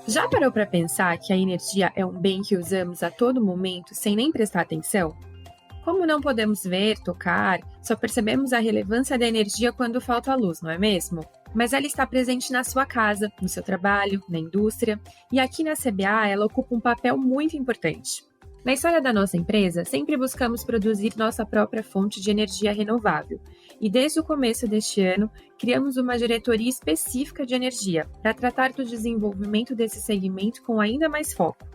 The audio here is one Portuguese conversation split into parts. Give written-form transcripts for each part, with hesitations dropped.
Já parou para pensar que a energia é um bem que usamos a todo momento sem nem prestar atenção? Como não podemos ver, tocar, só percebemos a relevância da energia quando falta luz, não é mesmo? Mas ela está presente na sua casa, no seu trabalho, na indústria, e aqui na CBA ela ocupa um papel muito importante. Na história da nossa empresa, sempre buscamos produzir nossa própria fonte de energia renovável. E desde o começo deste ano, criamos uma diretoria específica de energia para tratar do desenvolvimento desse segmento com ainda mais foco.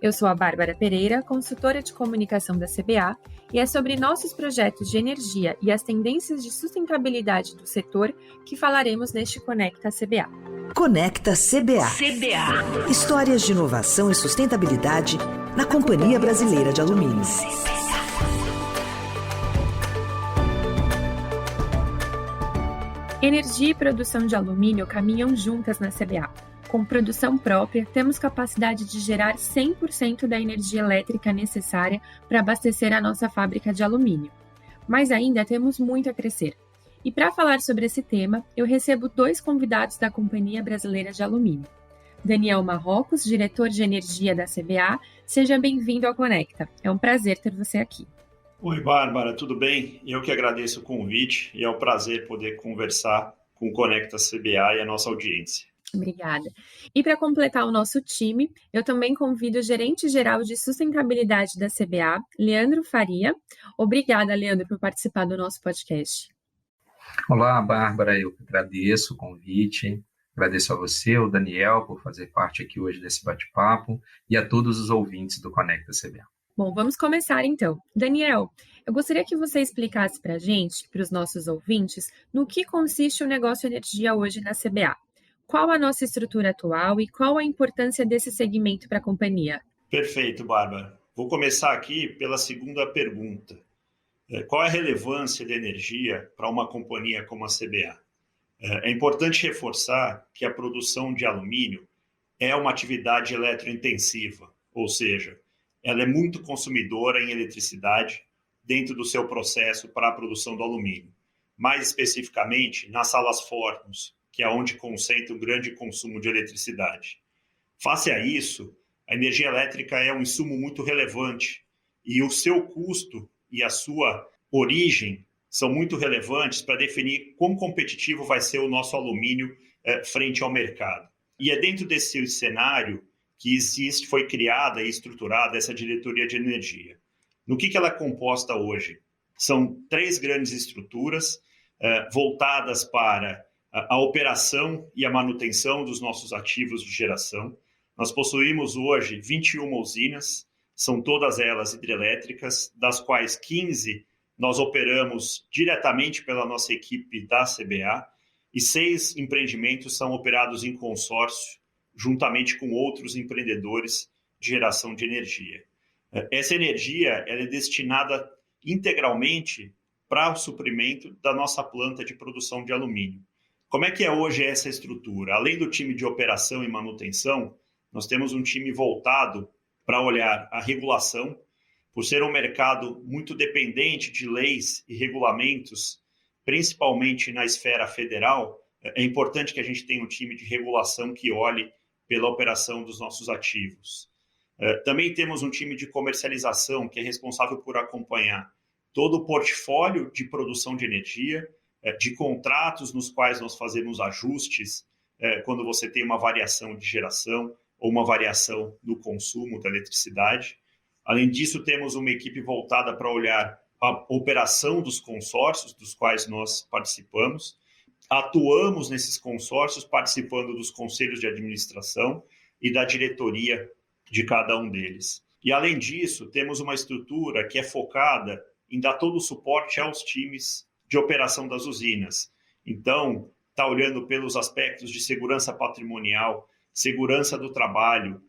Eu sou a Bárbara Pereira, consultora de comunicação da CBA, e é sobre nossos projetos de energia e as tendências de sustentabilidade do setor que falaremos neste Conecta CBA. Conecta CBA. Histórias de inovação e sustentabilidade na Companhia Brasileira de Alumínio. Energia e produção de alumínio caminham juntas na CBA. Com produção própria, temos capacidade de gerar 100% da energia elétrica necessária para abastecer a nossa fábrica de alumínio. Mas ainda temos muito a crescer. E para falar sobre esse tema, eu recebo 2 convidados da Companhia Brasileira de Alumínio. Daniel Marrocos, diretor de energia da CBA, seja bem-vindo ao Conecta. É um prazer ter você aqui. Oi, Bárbara, tudo bem? Eu que agradeço o convite e é um prazer poder conversar com o Conecta CBA e a nossa audiência. Obrigada. E para completar o nosso time, eu também convido o gerente-geral de sustentabilidade da CBA, Leandro Faria. Obrigada, Leandro, por participar do nosso podcast. Olá, Bárbara, eu agradeço o convite, agradeço a você, o Daniel, por fazer parte aqui hoje desse bate-papo e a todos os ouvintes do Conecta CBA. Bom, vamos começar então. Daniel, eu gostaria que você explicasse para a gente, para os nossos ouvintes, no que consiste o negócio energia hoje na CBA. Qual a nossa estrutura atual e qual a importância desse segmento para a companhia? Perfeito, Bárbara. Vou começar aqui pela segunda pergunta. Qual é a relevância da energia para uma companhia como a CBA? É importante reforçar que a produção de alumínio é uma atividade eletrointensiva, ou seja, ela é muito consumidora em eletricidade dentro do seu processo para a produção do alumínio. Mais especificamente, nas salas fórmulas, que é onde concentra um grande consumo de eletricidade. Face a isso, a energia elétrica é um insumo muito relevante e o seu custo e a sua origem são muito relevantes para definir quão competitivo vai ser o nosso alumínio frente ao mercado. E é dentro desse cenário que foi criada e estruturada essa diretoria de energia. No que ela é composta hoje? São 3 grandes estruturas voltadas para a operação e a manutenção dos nossos ativos de geração. Nós possuímos hoje 21 usinas, são todas elas hidrelétricas, das quais 15 nós operamos diretamente pela nossa equipe da CBA e 6 empreendimentos são operados em consórcio, juntamente com outros empreendedores de geração de energia. Essa energia ela é destinada integralmente para o suprimento da nossa planta de produção de alumínio. Como é que é hoje essa estrutura? Além do time de operação e manutenção, nós temos um time voltado para olhar a regulação, por ser um mercado muito dependente de leis e regulamentos, principalmente na esfera federal, é importante que a gente tenha um time de regulação que olhe pela operação dos nossos ativos. Também temos um time de comercialização que é responsável por acompanhar todo o portfólio de produção de energia, de contratos nos quais nós fazemos ajustes quando você tem uma variação de geração ou uma variação no consumo da eletricidade. Além disso, temos uma equipe voltada para olhar a operação dos consórcios dos quais nós participamos. Atuamos nesses consórcios participando dos conselhos de administração e da diretoria de cada um deles. E, além disso, temos uma estrutura que é focada em dar todo o suporte aos times de operação das usinas. Então, está olhando pelos aspectos de segurança patrimonial, segurança do trabalho,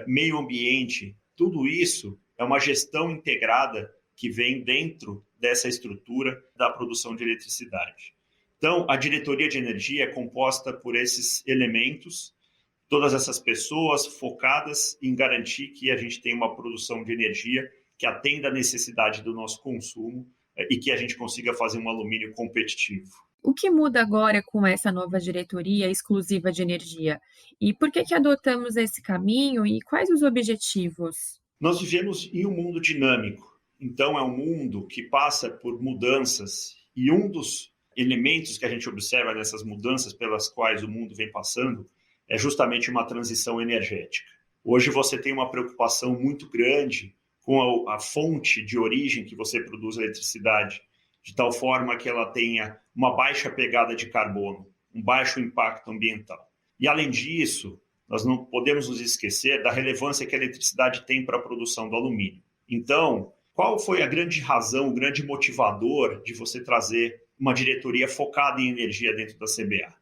meio ambiente, tudo isso é uma gestão integrada que vem dentro dessa estrutura da produção de eletricidade. Então, a diretoria de energia é composta por esses elementos, todas essas pessoas focadas em garantir que a gente tenha uma produção de energia que atenda à necessidade do nosso consumo e que a gente consiga fazer um alumínio competitivo. O que muda agora com essa nova diretoria exclusiva de energia? E por que adotamos esse caminho e quais os objetivos? Nós vivemos em um mundo dinâmico, então é um mundo que passa por mudanças e um dos elementos que a gente observa nessas mudanças pelas quais o mundo vem passando é justamente uma transição energética. Hoje você tem uma preocupação muito grande com a fonte de origem que você produz a eletricidade, de tal forma que ela tenha uma baixa pegada de carbono, um baixo impacto ambiental. E, além disso, nós não podemos nos esquecer da relevância que a eletricidade tem para a produção do alumínio. Então, qual foi a grande razão, o grande motivador de você trazer uma diretoria focada em energia dentro da CBA?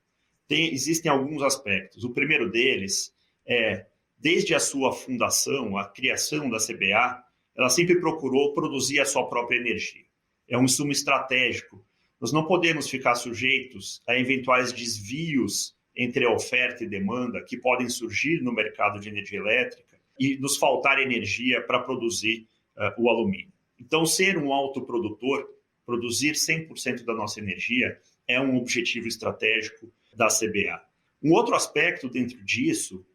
Existem alguns aspectos. O primeiro deles é, desde a sua fundação, a criação da CBA, ela sempre procurou produzir a sua própria energia. É um insumo estratégico. Nós não podemos ficar sujeitos a eventuais desvios entre a oferta e demanda que podem surgir no mercado de energia elétrica e nos faltar energia para produzir o alumínio. Então, ser um autoprodutor, produzir 100% da nossa energia, é um objetivo estratégico da CBA. Um outro aspecto dentro disso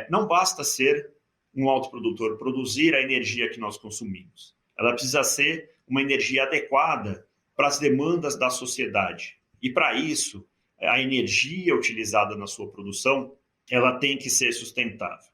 não basta ser um autoprodutor, produzir a energia que nós consumimos. Ela precisa ser uma energia adequada para as demandas da sociedade. E, para isso, a energia utilizada na sua produção, ela tem que ser sustentável.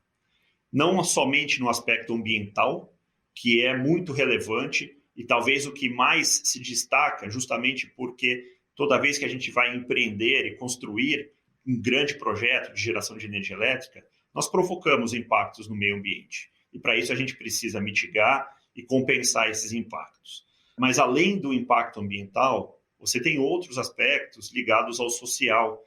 Não somente no aspecto ambiental, que é muito relevante e talvez o que mais se destaca, justamente porque toda vez que a gente vai empreender e construir um grande projeto de geração de energia elétrica, nós provocamos impactos no meio ambiente. E, para isso, a gente precisa mitigar e compensar esses impactos. Mas, além do impacto ambiental, você tem outros aspectos ligados ao social.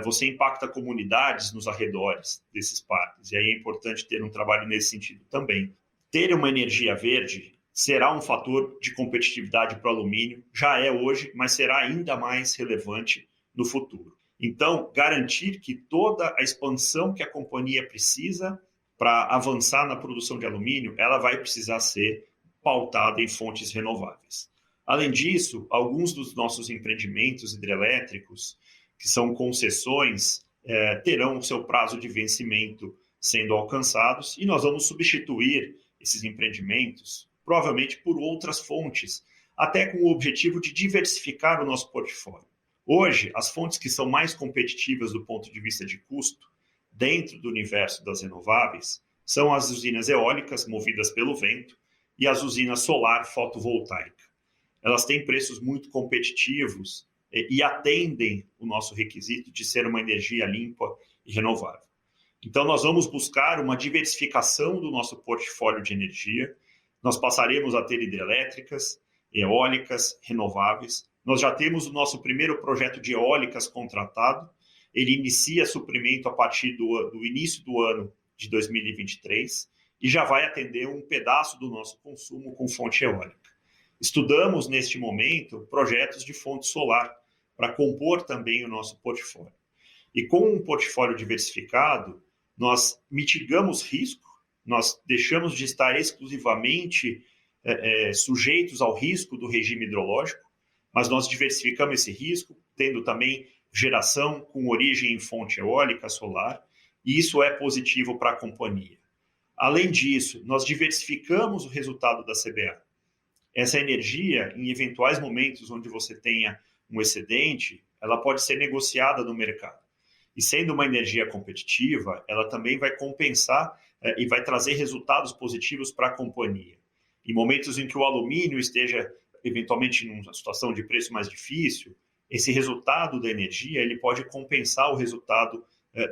Você impacta comunidades nos arredores desses parques. E aí é importante ter um trabalho nesse sentido também. Ter uma energia verde será um fator de competitividade para o alumínio. Já é hoje, mas será ainda mais relevante no futuro. Então, garantir que toda a expansão que a companhia precisa para avançar na produção de alumínio, ela vai precisar ser pautada em fontes renováveis. Além disso, alguns dos nossos empreendimentos hidrelétricos, que são concessões, terão o seu prazo de vencimento sendo alcançados e nós vamos substituir esses empreendimentos, provavelmente por outras fontes, até com o objetivo de diversificar o nosso portfólio. Hoje, as fontes que são mais competitivas do ponto de vista de custo, dentro do universo das renováveis, são as usinas eólicas movidas pelo vento e as usinas solar fotovoltaica. Elas têm preços muito competitivos e atendem o nosso requisito de ser uma energia limpa e renovável. Então, nós vamos buscar uma diversificação do nosso portfólio de energia. Nós passaremos a ter hidrelétricas, eólicas, renováveis. Nós já temos o nosso primeiro projeto de eólicas contratado. Ele inicia suprimento a partir do início do ano de 2023 e já vai atender um pedaço do nosso consumo com fonte eólica. Estudamos, neste momento, projetos de fonte solar para compor também o nosso portfólio. E com um portfólio diversificado, nós mitigamos risco, nós deixamos de estar exclusivamente sujeitos ao risco do regime hidrológico, mas nós diversificamos esse risco, tendo também geração com origem em fonte eólica, solar, e isso é positivo para a companhia. Além disso, nós diversificamos o resultado da CBA. Essa energia, em eventuais momentos onde você tenha um excedente, ela pode ser negociada no mercado. E sendo uma energia competitiva, ela também vai compensar e vai trazer resultados positivos para a companhia. Em momentos em que o alumínio esteja, eventualmente, numa situação de preço mais difícil, esse resultado da energia ele pode compensar o resultado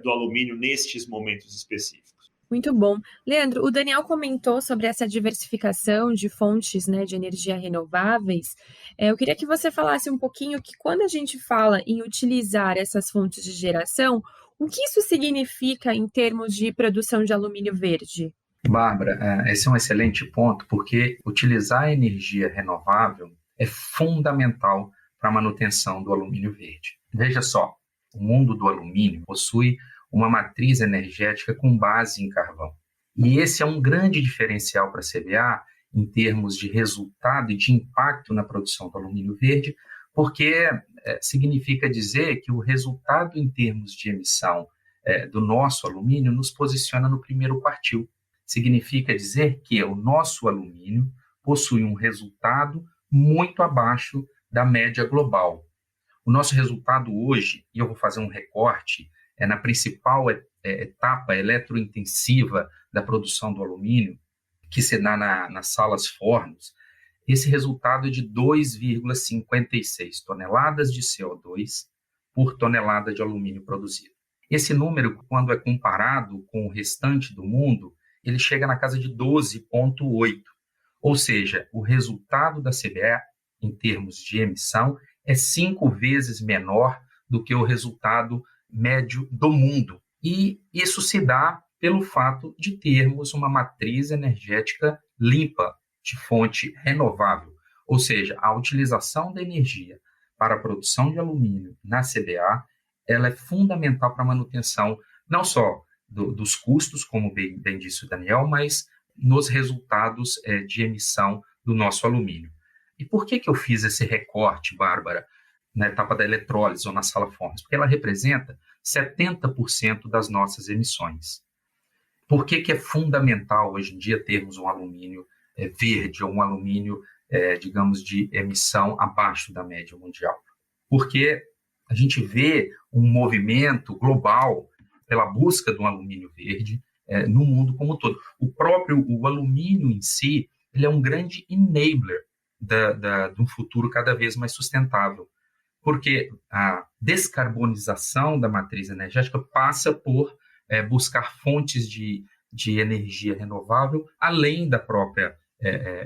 do alumínio nestes momentos específicos. Muito bom. Leandro, o Daniel comentou sobre essa diversificação de fontes, de energia renováveis. Eu queria que você falasse um pouquinho que quando a gente fala em utilizar essas fontes de geração, o que isso significa em termos de produção de alumínio verde? Bárbara, esse é um excelente ponto, porque utilizar a energia renovável é fundamental para a manutenção do alumínio verde. Veja só, o mundo do alumínio possui uma matriz energética com base em carvão. E esse é um grande diferencial para a CBA em termos de resultado e de impacto na produção do alumínio verde, porque significa dizer que o resultado em termos de emissão do nosso alumínio nos posiciona no primeiro quartil. Significa dizer que o nosso alumínio possui um resultado muito abaixo da média global. O nosso resultado hoje, e eu vou fazer um recorte, na principal etapa eletrointensiva da produção do alumínio, que se dá nas salas fornos, esse resultado é de 2,56 toneladas de CO2 por tonelada de alumínio produzido. Esse número, quando é comparado com o restante do mundo, ele chega na casa de 12,8. Ou seja, o resultado da CBA, em termos de emissão, é 5 vezes menor do que o resultado médio do mundo. E isso se dá pelo fato de termos uma matriz energética limpa, de fonte renovável, ou seja, a utilização da energia para a produção de alumínio na CBA, ela é fundamental para a manutenção não só dos custos, como bem disse o Daniel, mas nos resultados de emissão do nosso alumínio. E por que eu fiz esse recorte, Bárbara, na etapa da eletrólise ou na sala fornos? Porque ela representa 70% das nossas emissões. Por que é fundamental hoje em dia termos um alumínio verde ou um alumínio, digamos, de emissão abaixo da média mundial? Porque a gente vê um movimento global pela busca do alumínio verde no mundo como um todo. O alumínio em si, ele é um grande enabler de um futuro cada vez mais sustentável, porque a descarbonização da matriz energética passa por buscar fontes de energia renovável, além da própria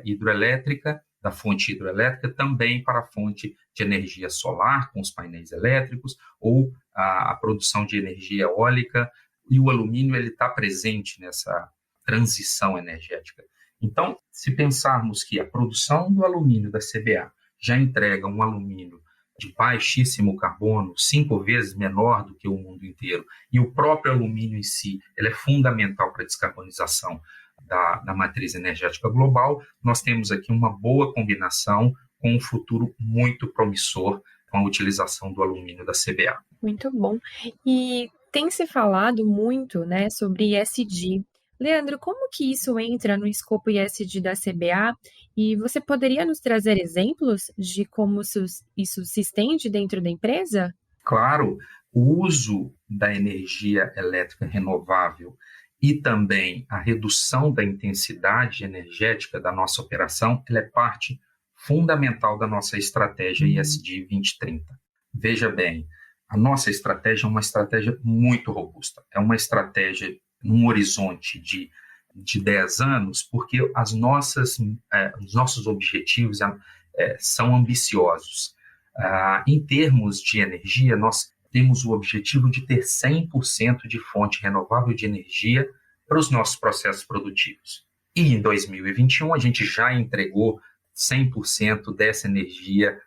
hidroelétrica, da fonte hidroelétrica, também para a fonte de energia solar, com os painéis elétricos, ou a produção de energia eólica, e o alumínio está presente nessa transição energética. Então, se pensarmos que a produção do alumínio da CBA já entrega um alumínio de baixíssimo carbono, 5 vezes menor do que o mundo inteiro, e o próprio alumínio em si ele é fundamental para a descarbonização da matriz energética global, nós temos aqui uma boa combinação com um futuro muito promissor com a utilização do alumínio da CBA. Muito bom. E tem se falado muito, né, sobre ESG. Leandro, como que isso entra no escopo ESG da CBA? E você poderia nos trazer exemplos de como isso se estende dentro da empresa? Claro, o uso da energia elétrica renovável e também a redução da intensidade energética da nossa operação, ela é parte fundamental da nossa estratégia ESG 2030. Veja bem, a nossa estratégia é uma estratégia muito robusta, é uma estratégia num horizonte de 10 anos, porque os nossos objetivos são ambiciosos. Em termos de energia, nós temos o objetivo de ter 100% de fonte renovável de energia para os nossos processos produtivos. E em 2021, a gente já entregou 100% dessa energia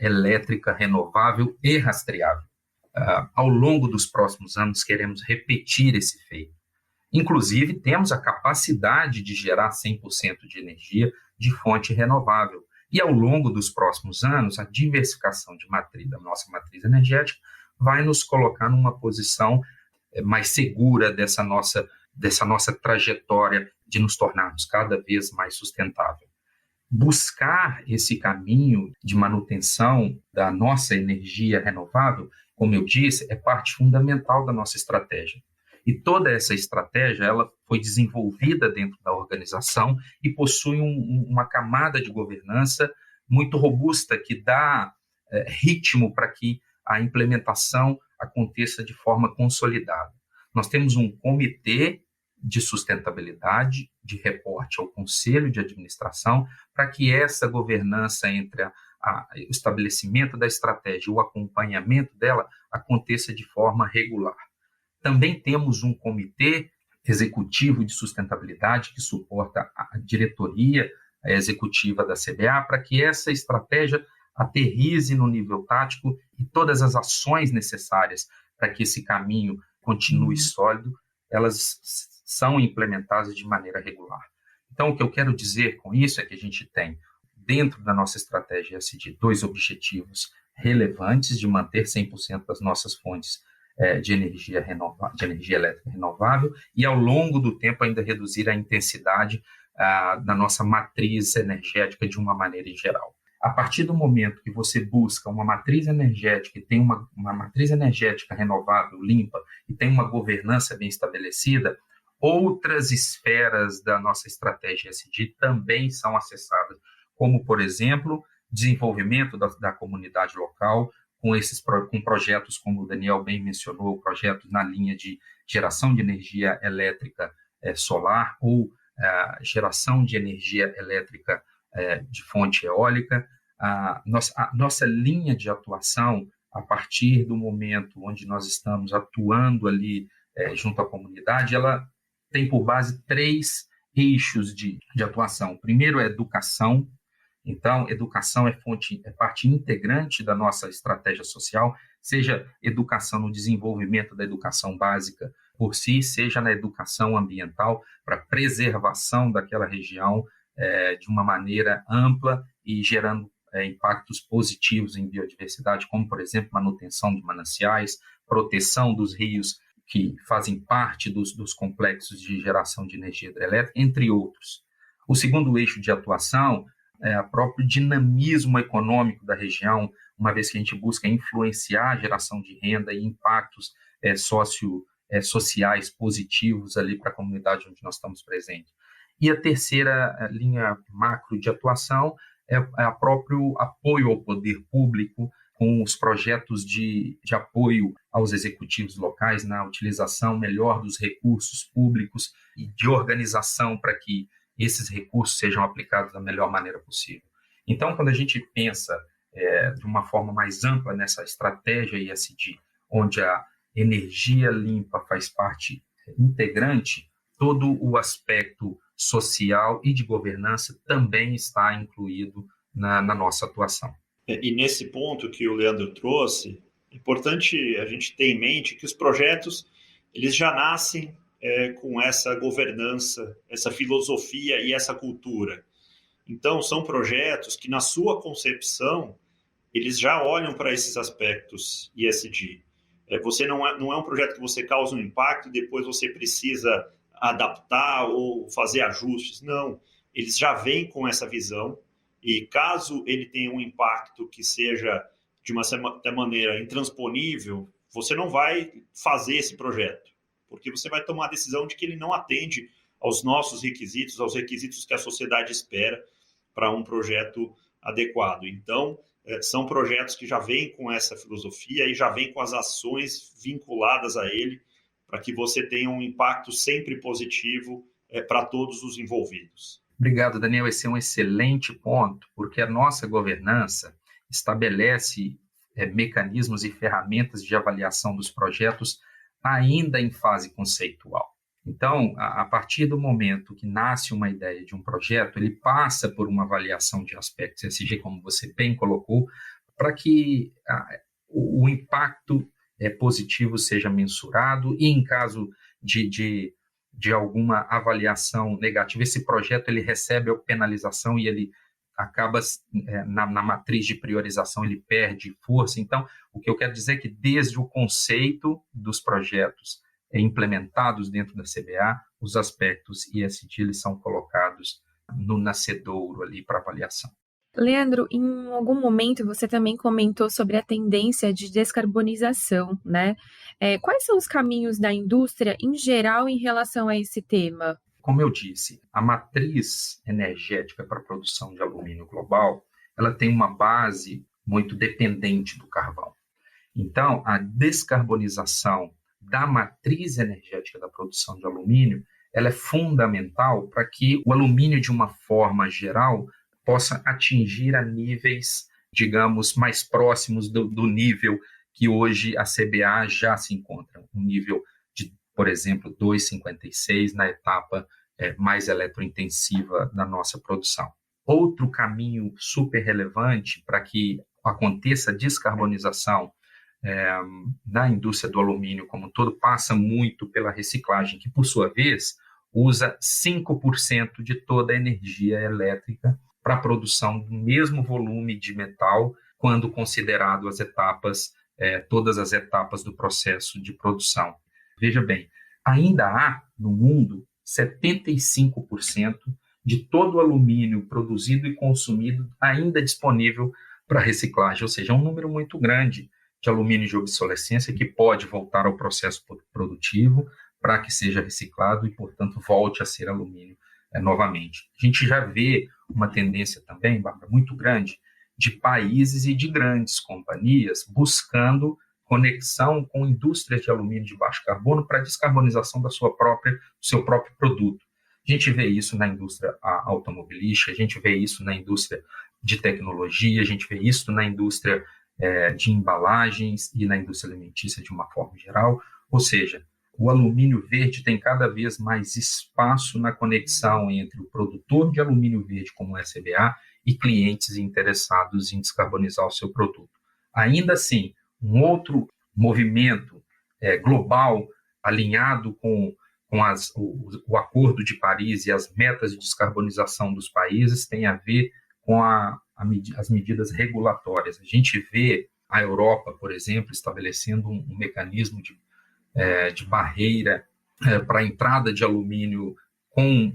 elétrica renovável e rastreável. Ao longo dos próximos anos, queremos repetir esse feito. Inclusive, temos a capacidade de gerar 100% de energia de fonte renovável. E ao longo dos próximos anos, a diversificação da nossa matriz energética vai nos colocar numa posição mais segura dessa nossa trajetória de nos tornarmos cada vez mais sustentável. Buscar esse caminho de manutenção da nossa energia renovável, como eu disse, é parte fundamental da nossa estratégia. E toda essa estratégia ela foi desenvolvida dentro da organização e possui uma camada de governança muito robusta que dá ritmo para que a implementação aconteça de forma consolidada. Nós temos um comitê de sustentabilidade, de reporte ao Conselho de Administração, para que essa governança entre o estabelecimento da estratégia e o acompanhamento dela aconteça de forma regular. Também temos um comitê executivo de sustentabilidade que suporta a diretoria executiva da CBA para que essa estratégia aterrize no nível tático e todas as ações necessárias para que esse caminho continue sólido, elas são implementadas de maneira regular. Então, o que eu quero dizer com isso é que a gente tem, dentro da nossa estratégia ESG, 2 objetivos relevantes de manter 100% das nossas fontes de energia elétrica renovável e, ao longo do tempo, ainda reduzir a intensidade da nossa matriz energética de uma maneira em geral. A partir do momento que você busca uma matriz energética e tem uma matriz energética renovável, limpa, e tem uma governança bem estabelecida, outras esferas da nossa estratégia ESG também são acessadas, como, por exemplo, desenvolvimento da comunidade local, com projetos, como o Daniel bem mencionou, projetos na linha de geração de energia elétrica solar ou geração de energia elétrica de fonte eólica. A nossa linha de atuação, a partir do momento onde nós estamos atuando ali junto à comunidade, ela tem por base 3 eixos de atuação. O primeiro é educação. Então, educação é parte integrante da nossa estratégia social, seja educação no desenvolvimento da educação básica por si, seja na educação ambiental, para preservação daquela região de uma maneira ampla e gerando impactos positivos em biodiversidade, como, por exemplo, manutenção de mananciais, proteção dos rios que fazem parte dos complexos de geração de energia hidrelétrica, entre outros. O segundo eixo de atuação é o próprio dinamismo econômico da região, uma vez que a gente busca influenciar a geração de renda e impactos sociais positivos ali para a comunidade onde nós estamos presentes. E a terceira linha macro de atuação é o próprio apoio ao poder público, com os projetos de apoio aos executivos locais na utilização melhor dos recursos públicos e de organização para que esses recursos sejam aplicados da melhor maneira possível. Então, quando a gente pensa de uma forma mais ampla nessa estratégia ESG, onde a energia limpa faz parte integrante, todo o aspecto social e de governança também está incluído na nossa atuação. E nesse ponto que o Leandro trouxe, é importante a gente ter em mente que os projetos eles já nascem com essa governança, essa filosofia e essa cultura. Então, são projetos que, na sua concepção, eles já olham para esses aspectos ESG. Você não é um projeto que você causa um impacto e depois você precisa adaptar ou fazer ajustes. Não, eles já vêm com essa visão e, caso ele tenha um impacto que seja, de uma certa maneira, intransponível, você não vai fazer esse projeto, porque você vai tomar a decisão de que ele não atende aos nossos requisitos, aos requisitos que a sociedade espera para um projeto adequado. Então, são projetos que já vêm com essa filosofia e já vêm com as ações vinculadas a ele, para que você tenha um impacto sempre positivo para todos os envolvidos. Obrigado, Daniel. Esse é um excelente ponto, porque a nossa governança estabelece mecanismos e ferramentas de avaliação dos projetos ainda em fase conceitual. Então, a partir do momento que nasce uma ideia de um projeto, ele passa por uma avaliação de aspectos ESG, como você bem colocou, para que o impacto positivo seja mensurado e, em caso de alguma avaliação negativa, esse projeto ele recebe a penalização e ele acaba, na matriz de priorização, ele perde força. Então, o que eu quero dizer é que desde o conceito dos projetos implementados dentro da CBA, os aspectos ESG eles são colocados no nascedouro ali para avaliação. Leandro, em algum momento você também comentou sobre a tendência de descarbonização, né? Quais são os caminhos da indústria em geral em relação a esse tema? Como eu disse, a matriz energética para a produção de alumínio global, ela tem uma base muito dependente do carvão. Então, a descarbonização da matriz energética da produção de alumínio, ela é fundamental para que o alumínio, de uma forma geral, possa atingir a níveis, digamos, mais próximos do nível que hoje a CBA já se encontra, um nível de, por exemplo, 2,56 na etapa mais eletrointensiva da nossa produção. Outro caminho super relevante para que aconteça a descarbonização na indústria do alumínio como um todo passa muito pela reciclagem, que, por sua vez, usa 5% de toda a energia elétrica para a produção do mesmo volume de metal, quando considerado todas as etapas do processo de produção. Veja bem, ainda há no mundo 75% de todo o alumínio produzido e consumido ainda disponível para reciclagem, ou seja, é um número muito grande de alumínio de obsolescência que pode voltar ao processo produtivo para que seja reciclado e, portanto, volte a ser alumínio novamente. A gente já vê uma tendência também, Bárbara, muito grande de países e de grandes companhias buscando conexão com indústrias de alumínio de baixo carbono para a descarbonização do seu próprio produto. A gente vê isso na indústria automobilística, a gente vê isso na indústria de tecnologia, a gente vê isso na indústria de embalagens e na indústria alimentícia de uma forma geral, ou seja, o alumínio verde tem cada vez mais espaço na conexão entre o produtor de alumínio verde, como a CBA, e clientes interessados em descarbonizar o seu produto. Ainda assim, um outro movimento global alinhado com o Acordo de Paris e as metas de descarbonização dos países tem a ver com as medidas regulatórias. A gente vê a Europa, por exemplo, estabelecendo um mecanismo de barreira para a entrada de alumínio com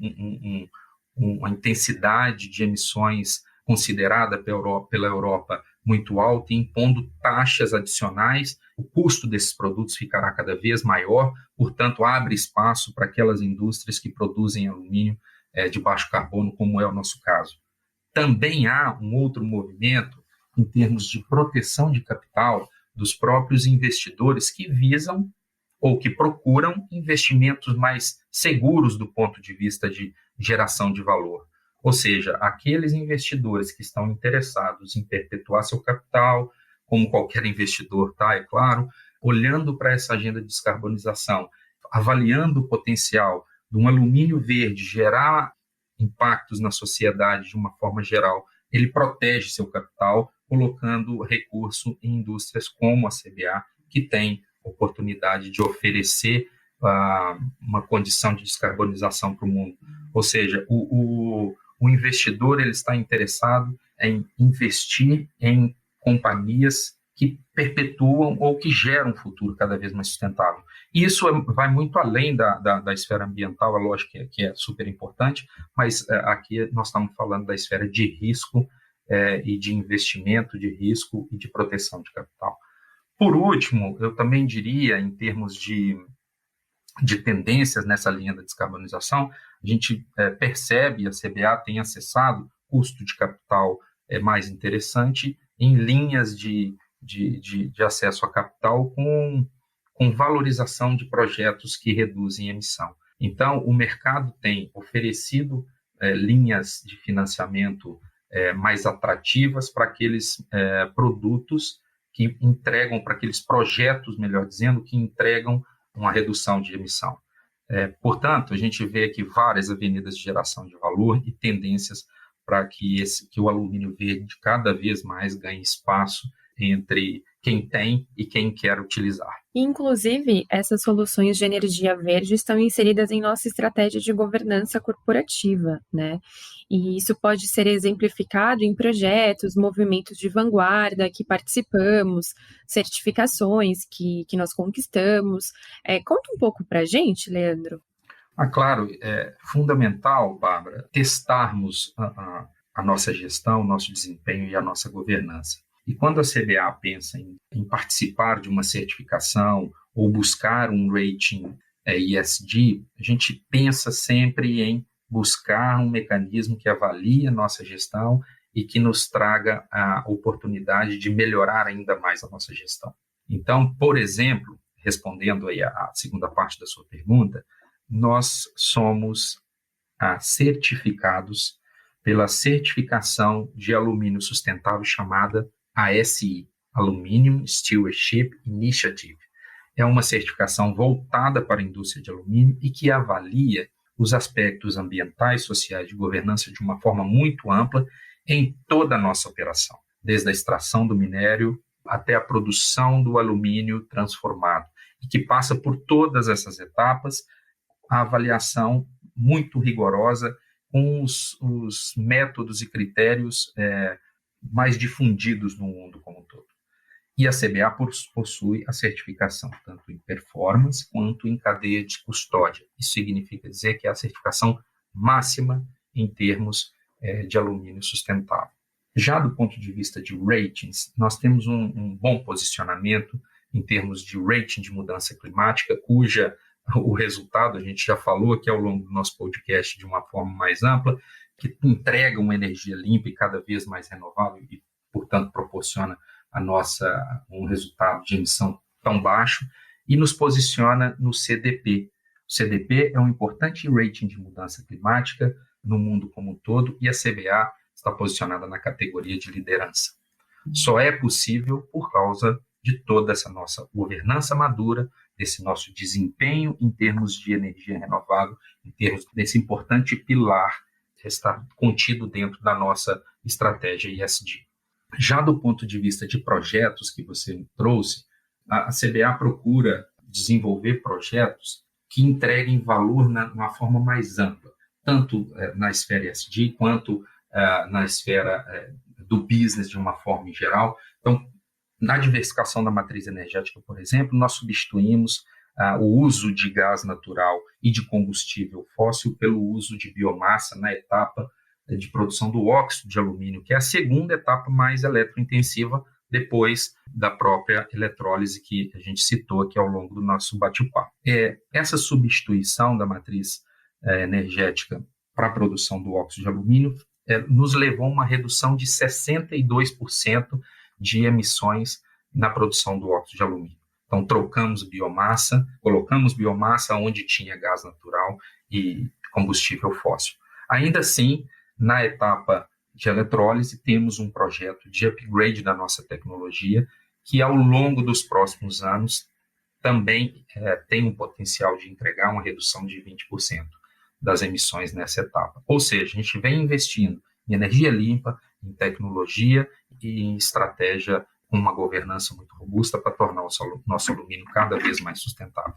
uma intensidade de emissões considerada pela Europa muito alta, impondo taxas adicionais. O custo desses produtos ficará cada vez maior, portanto, abre espaço para aquelas indústrias que produzem alumínio de baixo carbono, como é o nosso caso. Também há um outro movimento em termos de proteção de capital dos próprios investidores que visam ou que procuram investimentos mais seguros do ponto de vista de geração de valor. Ou seja, aqueles investidores que estão interessados em perpetuar seu capital, como qualquer investidor está, é claro, olhando para essa agenda de descarbonização, avaliando o potencial de um alumínio verde gerar impactos na sociedade de uma forma geral, ele protege seu capital, colocando recurso em indústrias como a CBA, que tem oportunidade de oferecer uma condição de descarbonização para o mundo. Ou seja, o investidor ele está interessado em investir em companhias que perpetuam ou que geram um futuro cada vez mais sustentável. E isso vai muito além da esfera ambiental, é lógico que é super importante, mas aqui nós estamos falando da esfera de risco e de investimento de risco e de proteção de capital. Por último, eu também diria, em termos de tendências nessa linha da descarbonização, a gente percebe, a CBA tem acessado custo de capital mais interessante em linhas de acesso a capital com valorização de projetos que reduzem emissão. Então, o mercado tem oferecido linhas de financiamento mais atrativas para aqueles produtos que entregam, para aqueles projetos, melhor dizendo, que entregam uma redução de emissão. Portanto, a gente vê aqui várias avenidas de geração de valor e tendências para que o alumínio verde cada vez mais ganhe espaço entre quem tem e quem quer utilizar. Inclusive, essas soluções de energia verde estão inseridas em nossa estratégia de governança corporativa, né? E isso pode ser exemplificado em projetos, movimentos de vanguarda que participamos, certificações que nós conquistamos. Conta um pouco para a gente, Leandro. Claro, é fundamental, Bárbara, testarmos a nossa gestão, o nosso desempenho e a nossa governança. E quando a CBA pensa em participar de uma certificação ou buscar um rating ESG, a gente pensa sempre em buscar um mecanismo que avalie a nossa gestão e que nos traga a oportunidade de melhorar ainda mais a nossa gestão. Então, por exemplo, respondendo aí a segunda parte da sua pergunta, nós somos certificados pela certificação de alumínio sustentável chamada ASI, Aluminium Stewardship Initiative. É uma certificação voltada para a indústria de alumínio e que avalia os aspectos ambientais, sociais e de governança de uma forma muito ampla em toda a nossa operação, desde a extração do minério até a produção do alumínio transformado, e que passa por todas essas etapas. A avaliação muito rigorosa, com os métodos e critérios mais difundidos no mundo como um todo. E a CBA possui a certificação, tanto em performance quanto em cadeia de custódia. Isso significa dizer que é a certificação máxima em termos de alumínio sustentável. Já do ponto de vista de ratings, nós temos um bom posicionamento em termos de rating de mudança climática, cuja o resultado, a gente já falou aqui ao longo do nosso podcast de uma forma mais ampla, que entrega uma energia limpa e cada vez mais renovável e, portanto, proporciona um resultado de emissão tão baixo, e nos posiciona no CDP. O CDP é um importante rating de mudança climática no mundo como um todo, e a CBA está posicionada na categoria de liderança. Só é possível por causa de toda essa nossa governança madura, desse nosso desempenho em termos de energia renovável, em termos desse importante pilar que está contido dentro da nossa estratégia ESG. Já do ponto de vista de projetos que você trouxe, a CBA procura desenvolver projetos que entreguem valor numa forma mais ampla, tanto na esfera ESG quanto na esfera do business de uma forma em geral. Então, na diversificação da matriz energética, por exemplo, nós substituímos o uso de gás natural e de combustível fóssil pelo uso de biomassa na etapa de produção do óxido de alumínio, que é a segunda etapa mais eletrointensiva depois da própria eletrólise que a gente citou aqui ao longo do nosso bate-papo. Essa substituição da matriz energética para a produção do óxido de alumínio nos levou a uma redução de 62% de emissões na produção do óxido de alumínio. Então, colocamos biomassa onde tinha gás natural e combustível fóssil. Ainda assim, na etapa de eletrólise, temos um projeto de upgrade da nossa tecnologia que, ao longo dos próximos anos, também tem um potencial de entregar uma redução de 20% das emissões nessa etapa. Ou seja, a gente vem investindo em energia limpa, em tecnologia e em estratégia com uma governança muito robusta para tornar o nosso alumínio cada vez mais sustentável.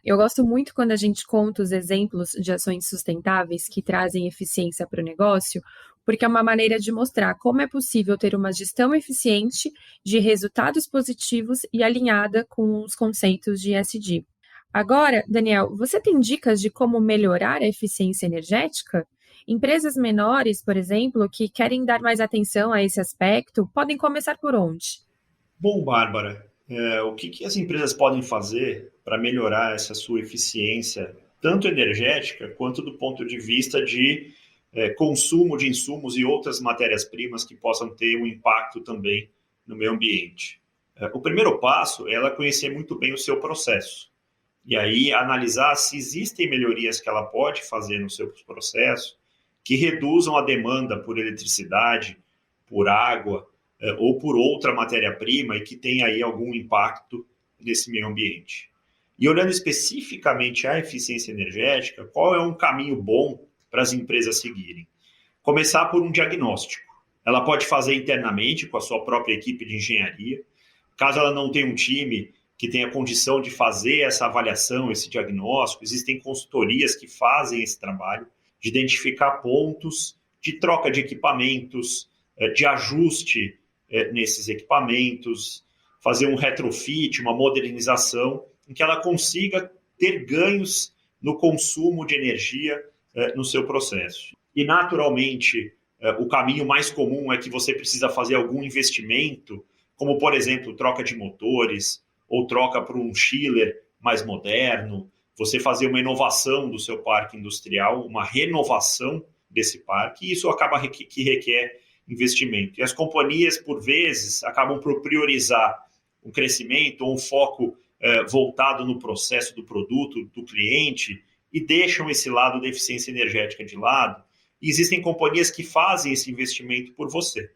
Eu gosto muito quando a gente conta os exemplos de ações sustentáveis que trazem eficiência para o negócio, porque é uma maneira de mostrar como é possível ter uma gestão eficiente de resultados positivos e alinhada com os conceitos de ESG. Agora, Daniel, você tem dicas de como melhorar a eficiência energética? Empresas menores, por exemplo, que querem dar mais atenção a esse aspecto, podem começar por onde? Bom, Bárbara, o que as empresas podem fazer para melhorar essa sua eficiência, tanto energética quanto do ponto de vista de consumo de insumos e outras matérias-primas que possam ter um impacto também no meio ambiente? O primeiro passo é ela conhecer muito bem o seu processo. E aí analisar se existem melhorias que ela pode fazer no seu processo que reduzam a demanda por eletricidade, por água ou por outra matéria-prima e que tenha aí algum impacto nesse meio ambiente. E olhando especificamente a eficiência energética, qual é um caminho bom para as empresas seguirem? Começar por um diagnóstico. Ela pode fazer internamente com a sua própria equipe de engenharia. Caso ela não tenha um time que tenha condição de fazer essa avaliação, esse diagnóstico, existem consultorias que fazem esse trabalho de identificar pontos de troca de equipamentos, de ajuste nesses equipamentos, fazer um retrofit, uma modernização, em que ela consiga ter ganhos no consumo de energia no seu processo. E, naturalmente, o caminho mais comum é que você precisa fazer algum investimento, como, por exemplo, troca de motores, ou troca para um chiller mais moderno, você fazer uma inovação do seu parque industrial, uma renovação desse parque, e isso acaba que requer investimento. E as companhias, por vezes, acabam por priorizar um crescimento ou um foco voltado no processo do produto, do cliente, e deixam esse lado da eficiência energética de lado. E existem companhias que fazem esse investimento por você.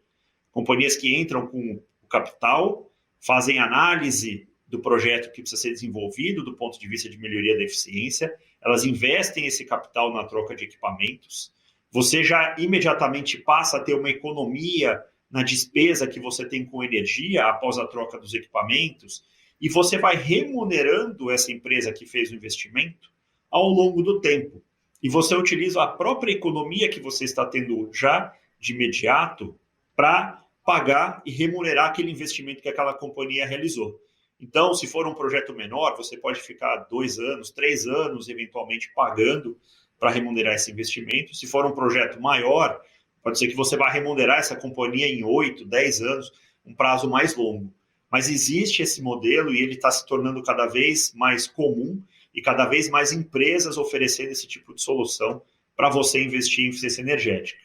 Companhias que entram com o capital, fazem análise do projeto que precisa ser desenvolvido do ponto de vista de melhoria da eficiência, elas investem esse capital na troca de equipamentos, você já imediatamente passa a ter uma economia na despesa que você tem com energia após a troca dos equipamentos, e você vai remunerando essa empresa que fez o investimento ao longo do tempo. e você utiliza a própria economia que você está tendo já de imediato para pagar e remunerar aquele investimento que aquela companhia realizou. Então, se for um projeto menor, você pode ficar 2 anos, 3 anos, eventualmente, pagando para remunerar esse investimento. Se for um projeto maior, pode ser que você vá remunerar essa companhia em 8, 10 anos, um prazo mais longo. Mas existe esse modelo e ele está se tornando cada vez mais comum e cada vez mais empresas oferecendo esse tipo de solução para você investir em eficiência energética.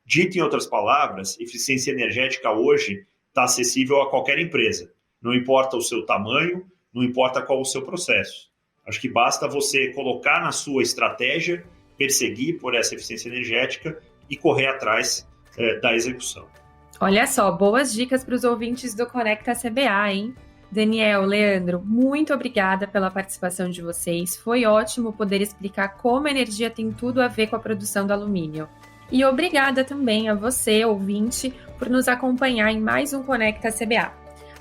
Dito em outras palavras, eficiência energética hoje está acessível a qualquer empresa. Não importa o seu tamanho, não importa qual o seu processo. Acho que basta você colocar na sua estratégia, perseguir por essa eficiência energética e correr atrás da execução. Olha só, boas dicas para os ouvintes do Conecta CBA, hein? Daniel, Leandro, muito obrigada pela participação de vocês. Foi ótimo poder explicar como a energia tem tudo a ver com a produção do alumínio. E obrigada também a você, ouvinte, por nos acompanhar em mais um Conecta CBA.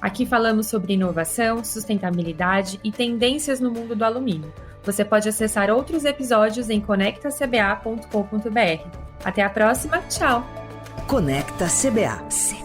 Aqui falamos sobre inovação, sustentabilidade e tendências no mundo do alumínio. Você pode acessar outros episódios em conectacba.com.br. Até a próxima, tchau! Conecta CBA.